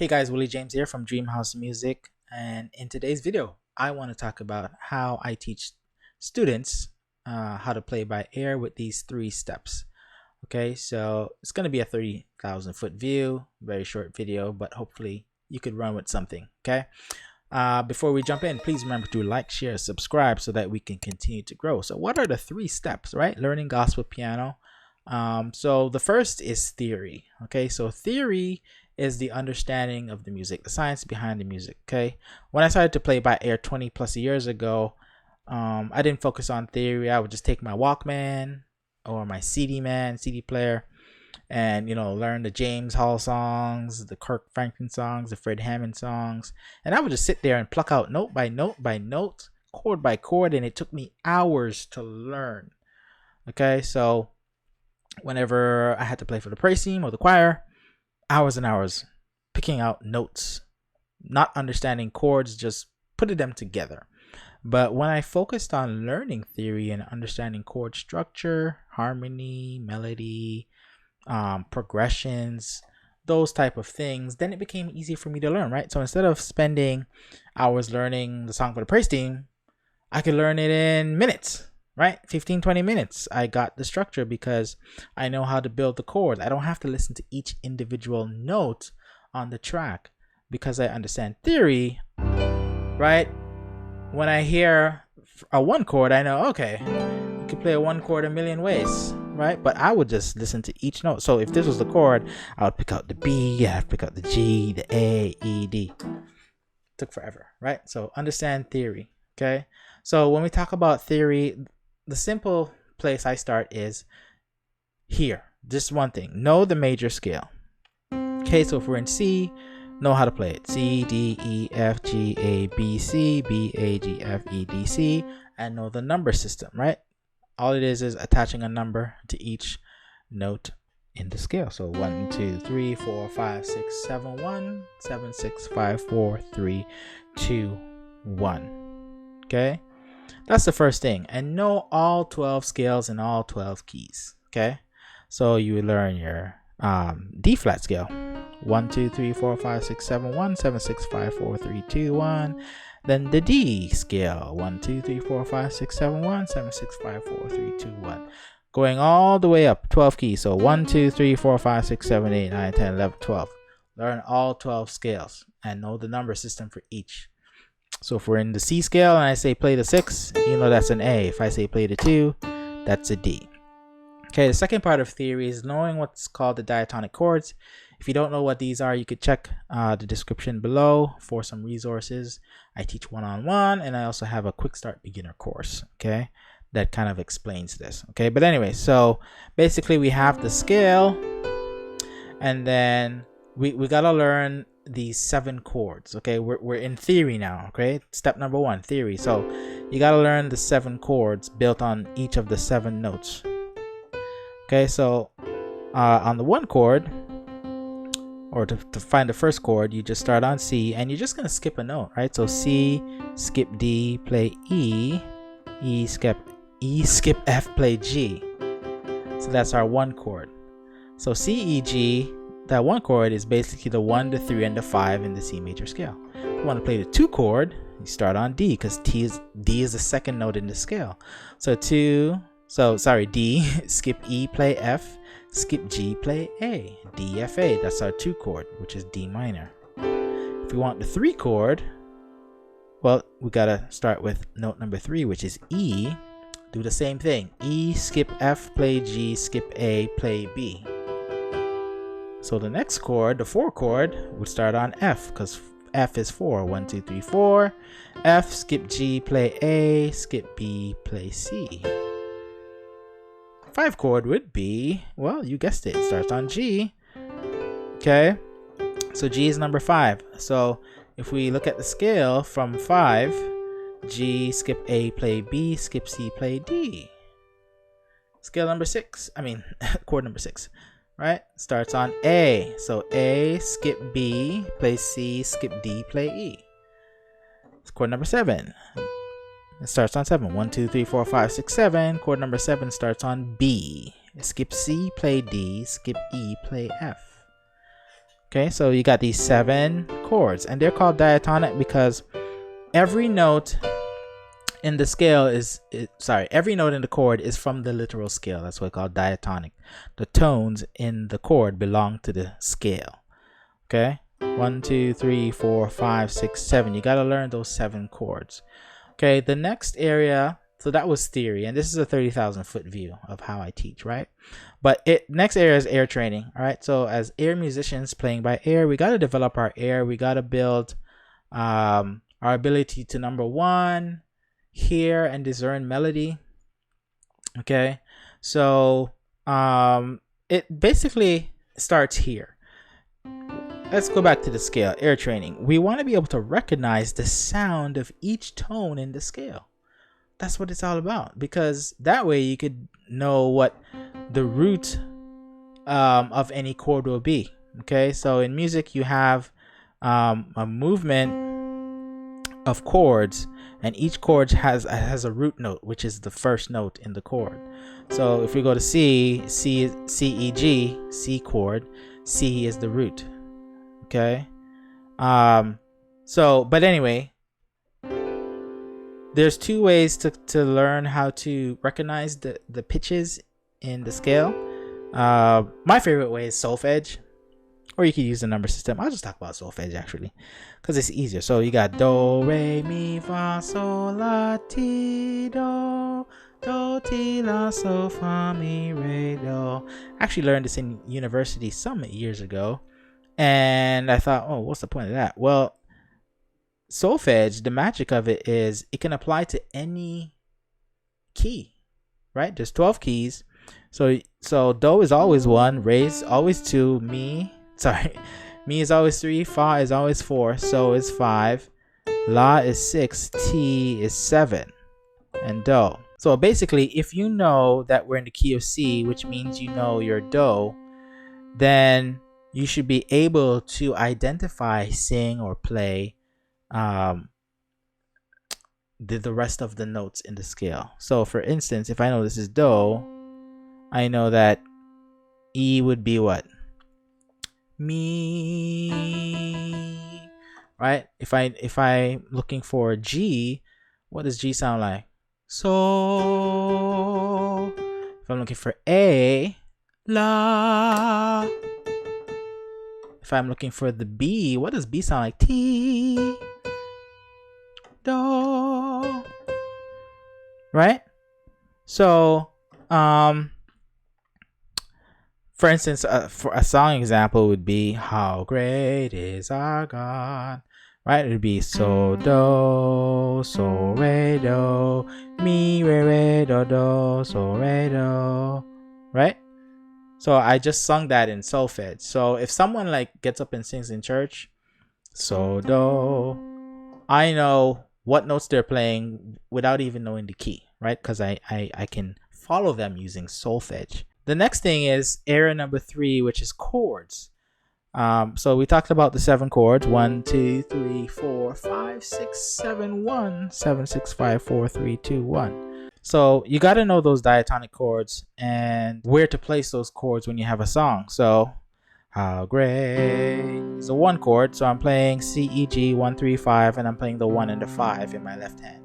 Hey guys, Willie James here from DreamHouse Musiq, and in today's video, I want to talk about how I teach students how to play by ear with these 3 steps. Okay, so it's going to be a 30,000 foot view, very short video, but hopefully you could run with something. Okay, before we jump in, please remember to like, share, subscribe so that we can continue to grow. So, what are the 3 steps, right? Learning gospel piano. So the first is theory. Okay, so theory is the understanding of the music, the science behind the music. Okay, when I started to play by ear 20 plus years ago, I didn't focus on theory. I would just take my Walkman or my CD player, and learn the James Hall songs, the Kirk Franklin songs, the Fred Hammond songs, and I would just sit there and pluck out note by note by note, chord by chord, and it took me hours to learn. Okay, so whenever I had to play for the praise team or the choir, hours and hours picking out notes, not understanding chords, just putting them together. But when I focused on learning theory and understanding chord structure, harmony, melody, progressions, those type of things, then it became easy for me to learn, right? So instead of spending hours learning the song for the praise team, I could learn it in minutes, right? 15-20 minutes. I got the structure because I know how to build the chords. I don't have to listen to each individual note on the track because I understand theory, right? When I hear a 1 chord, I know, okay, you can play a 1 chord a million ways, right? But I would just listen to each note. So if this was the chord, I would pick out the B, I'd pick out the G, the A, E, D. It took forever, right? So understand theory, okay? So when we talk about theory, the simple place I start is here. Just one thing. Know the major scale. Okay, so if we're in C, know how to play it. C, D, E, F, G, A, B, C, B, A, G, F, E, D, C, and know the number system, right? All it is attaching a number to each note in the scale. So 1, 2, 3, 4, 5, 6, 7, 1, 7, 6, 5, 4, 3, 2, 1. Okay? That's the first thing. And know all 12 scales and all 12 keys. Okay? So you learn your D flat scale. 1, 2, 3, 4, 5, 6, 7, 1, 7, 6, 5, 4, 3, 2, 1. Then the D scale. 1, 2, 3, 4, 5, 6, 7, 1, 7, 6, 5, 4, 3, 2, 1. Going all the way up, 12 keys. So 1, 2, 3, 4, 5, 6, 7, 8, 9, 10, 11, 12. Learn all 12 scales and know the number system for each. So if we're in the C scale and I say play the 6, you know that's an A. If I say play the 2, that's a D. Okay, the second part of theory is knowing what's called the diatonic chords. If you don't know what these are, you could check the description below for some resources. I teach one-on-one, and I also have a quick start beginner course, okay, that kind of explains this. Okay, but anyway, so basically we have the scale, and then we got to learn these 7 chords. Okay, we're in theory now. Okay, step number 1, theory. So you got to learn the 7 chords built on each of the 7 notes. Okay, so on the 1 chord, or to find the first chord, you just start on C and you're just going to skip a note, right? So C, skip D, play E, skip F, play G. So that's our 1 chord. So C, E, G, that 1 chord is basically the 1, the 3, and the 5 in the C major scale. If you want to play the 2 chord, you start on D because D is the 2nd note in the scale. So D, skip E, play F, skip G, play A, D, F, A. That's our 2 chord, which is D minor. If we want the 3 chord, well, we gotta start with note number 3, which is E. Do the same thing. E, skip F, play G, skip A, play B. So the next chord, the 4 chord, would start on F because F is 4. 1, 2, 3, 4. F, skip G, play A, skip B, play C. 5 chord would be, well, you guessed it, starts on G. Okay, so G is number 5. So if we look at the scale from 5, G, skip A, play B, skip C, play D. Scale number 6, chord number 6, right? Starts on A. So A, skip B, play C, skip D, play E. It's chord number 7. It starts on 7. 1, 2, 3, 4, 5, 6, 7. Chord number 7 starts on B. Skip C, play D, skip E, play F. Okay, so you got these 7 chords, and they're called diatonic because every note in the scale every note in the chord is from the literal scale. That's why it's called diatonic. The tones in the chord belong to the scale. Okay, 1, 2, 3, 4, 5, 6, 7. You got to learn those 7 chords. Okay, the next area, so that was theory, and this is a 30,000 foot view of how I teach, right? But next area is air training. All right, so as air musicians playing by ear, we got to develop our ear. We got to build our ability to, number 1, hear and discern melody. Okay, so it basically starts here. Let's go back to the scale, air training. We want to be able to recognize the sound of each tone in the scale. That's what it's all about, because that way you could know what the root of any chord will be. Okay, so in music you have a movement of chords, and each chord has a root note, which is the first note in the chord. So if we go to C, E, G, C chord, C is the root. Okay, but anyway, there's 2 ways to learn how to recognize the pitches in the scale. My favorite way is solfege, or you can use the number system. I'll just talk about solfege actually, because it's easier. So you got do, re, mi, fa, sol, la, ti, do, ti, la, sol, fa, mi, re, do. I actually learned this in university some years ago, and I thought, oh, what's the point of that? Well, solfege, the magic of it is it can apply to any key, right? There's 12 keys. So do is always 1, re is always 2, mi is always 3, fa is always 4, so is 5, la is 6, ti is 7, and do. So basically, if you know that we're in the key of C, which means you know your do, then you should be able to identify, sing, or play the rest of the notes in the scale. So for instance, if I know this is do, I know that E would be what? Mi, right? If I'm looking for G, what does G sound like? So. If I'm looking for A, la. If I'm looking for the B, what does B sound like? Ti, do. Right? So, for instance, for a song example would be "How Great Is Our God," right? It would be so re do, mi re do, so re do, right? So I just sung that in solfege. So if someone like gets up and sings in church, so do, I know what notes they're playing without even knowing the key, right? Because I can follow them using solfege. The next thing is area number 3, which is chords. So we talked about the 7 chords: 1, 2, 3, 4, 5, 6, 7, 1, 7, 6, 5, 4, 3, 2, 1. So you got to know those diatonic chords and where to place those chords when you have a song. So how great is a 1 chord. So I'm playing C, E, G, 1, 3, 5, and I'm playing the 1 and the 5 in my left hand.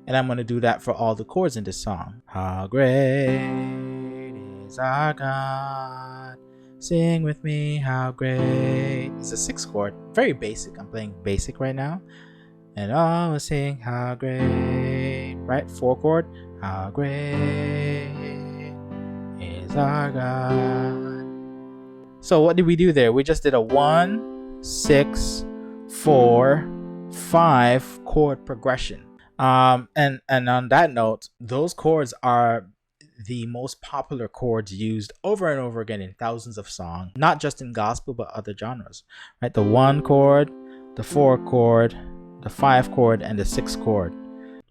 And I'm going to do that for all the chords in this song. How great is our God. Sing with me, how great. It's a 6 chord. Very basic. I'm playing basic right now. And I will sing, how great. Right? 4 chord. How great is our God. So what did we do there? We just did a 1, 6, 4, 5 chord progression. And on that note, those chords are the most popular chords used over and over again in thousands of songs, not just in gospel but other genres, right? The 1 chord, the 4 chord, the 5 chord, and the 6 chord.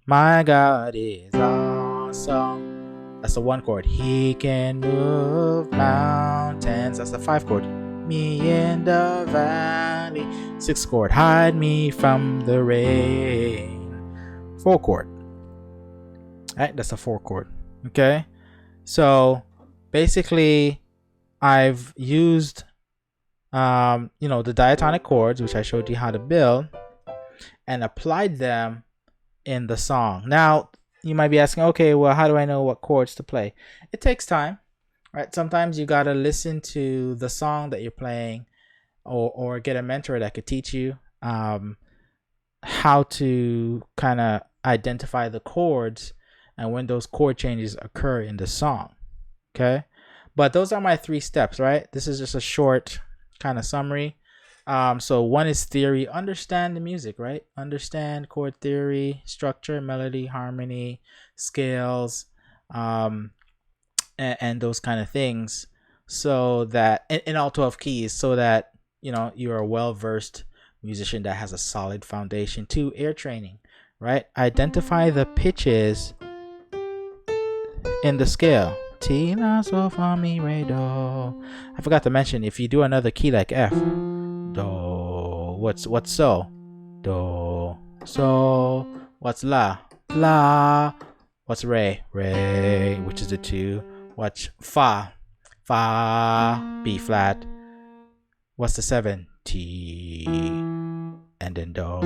My God is awesome. That's the 1 chord. He can move mountains. That's the 5 chord. Me in the valley. 6 chord. Hide me from the rain. 4 chord. Right? That's the 4 chord. Okay? So basically, I've used the diatonic chords, which I showed you how to build, and applied them in the song. Now, you might be asking, okay, well, how do I know what chords to play? It takes time, right? Sometimes you got to listen to the song that you're playing, or get a mentor that could teach you how to kind of identify the chords and when those chord changes occur in the song. Okay, but those are my 3 steps, right? This is just a short kind of summary. So 1 is theory. Understand the music, right? Understand chord theory, structure, melody, harmony, scales, and those kind of things, so that in all 12 keys, so that you're a well-versed musician that has a solid foundation. 2, ear training, right? Identify the pitches in the scale. T, la, sol, fa, mi, re, do. I forgot to mention, if you do another key like F, do, what's so? Do, so, what's la? La, what's re? Re, which is the 2. What's fa? Fa, B flat. What's the 7? T, and then do,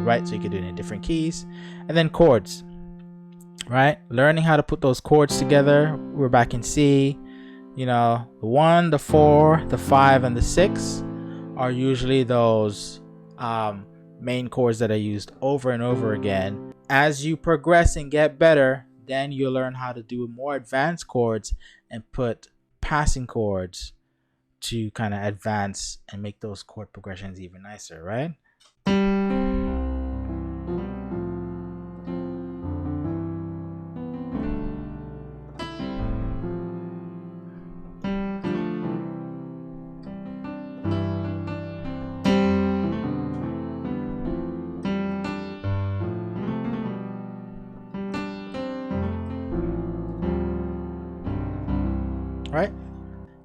right? So you can do it in different keys. And then chords, right? Learning how to put those chords together. We're back in C. The 1, the 4, the 5, and the 6 are usually those main chords that are used over and over again. As you progress and get better, then you learn how to do more advanced chords and put passing chords to kind of advance and make those chord progressions even nicer, right? Right?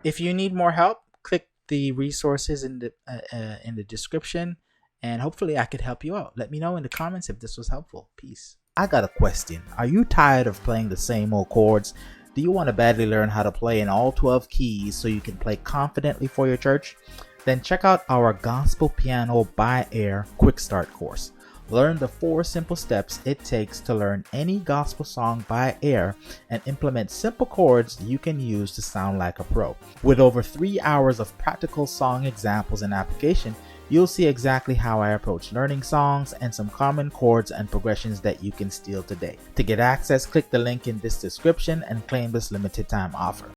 If you need more help, click the resources in the description, and hopefully I could help you out. Let me know in the comments if this was helpful. Peace. I got a question. Are you tired of playing the same old chords? Do you want to badly learn how to play in all 12 keys so you can play confidently for your church? Then check out our Gospel Piano by Ear Quick Start course. Learn the 4 simple steps it takes to learn any gospel song by ear and implement simple chords you can use to sound like a pro. With over 3 hours of practical song examples and application, you'll see exactly how I approach learning songs and some common chords and progressions that you can steal today. To get access, click the link in this description and claim this limited time offer.